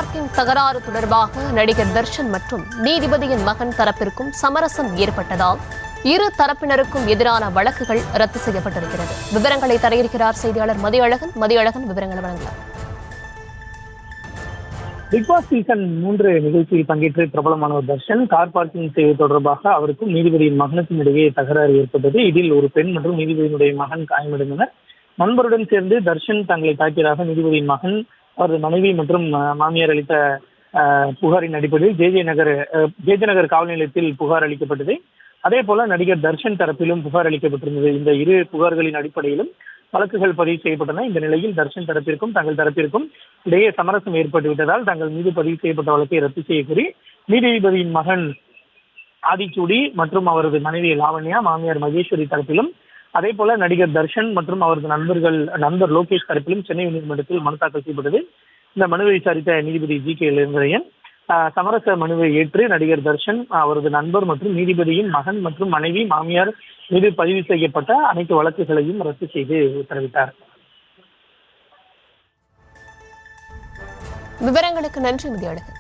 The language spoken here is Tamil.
பார்க்கிங் தகராறு தொடர்பாக நடிகர் தர்ஷன் மற்றும் நீதிபதியின் மகன் தரப்பிற்கும் சமரசம் ஏற்பட்டதால் இரு தரப்பினருக்கும் எதிரான வழக்குகள் ரத்து செய்யப்பட்டிருக்கிறது. விவரங்களை தர இருக்கிறார் செய்தியாளர் மதியழகன். விவரங்களை வழங்கலாம். பிக்பாஸ் சீசன் 3 நிகழ்ச்சியில் பங்கேற்று பிரபலமானவர் தர்ஷன் கார் பார்க்கிங் செய்வது தொடர்பாக அவருக்கும் நீதிபதியின் மகனுக்கும் இடையே தகராறு ஏற்பட்டது. இதில் ஒரு பெண் மற்றும் நீதிபதியினுடைய மகன் காயமடைந்தனர். நண்பருடன் சேர்ந்து தர்ஷன் தங்களை தாக்கியதாக நீதிபதியின் மகன், அவரது மனைவி மற்றும் மாமியார் அளித்த புகாரின் அடிப்படையில் ஜே நகர் காவல் நிலையத்தில் புகார் அளிக்கப்பட்டது. அதே போல நடிகர் தர்ஷன் தரப்பிலும் புகார் அளிக்கப்பட்டிருந்தது. இந்த இரு புகார்களின் அடிப்படையிலும் வழக்குகள் பதிவு செய்யப்பட்டன. இந்த நிலையில் தர்ஷன் தரப்பிற்கும் தங்கள் தரப்பிற்கும் இடையே சமரசம் ஏற்பட்டுவிட்டதால் தங்கள் மீது பதிவு செய்யப்பட்ட வழக்கை ரத்து செய்யக்கோரி நீதிபதியின் மகன் ஆதிச்சூடி மற்றும் அவரது மனைவி லாவண்யா, மாமியார் மகேஸ்வரி தரப்பிலும், அதே போல நடிகர் தர்ஷன் மற்றும் அவரது நண்பர் லோகேஷ் தரப்பிலும் சென்னை உயர்நீதிமன்றத்தில் மனு தாக்கல் செய்யப்பட்டது. இந்த மனுவை விசாரித்த நீதிபதி ஜி.கே. இளந்திரையன் சமரச மனுவை ஏற்று நடிகர் தர்ஷன், அவரது நண்பர் மற்றும் நீதிபதியின் மகன் மற்றும் மனைவி, மாமியார் மீது பதிவு செய்யப்பட்ட அனைத்து வழக்குகளையும் ரத்து செய்து உத்தரவிட்டார். விவரங்களுக்கு நன்றி மதியழகன்.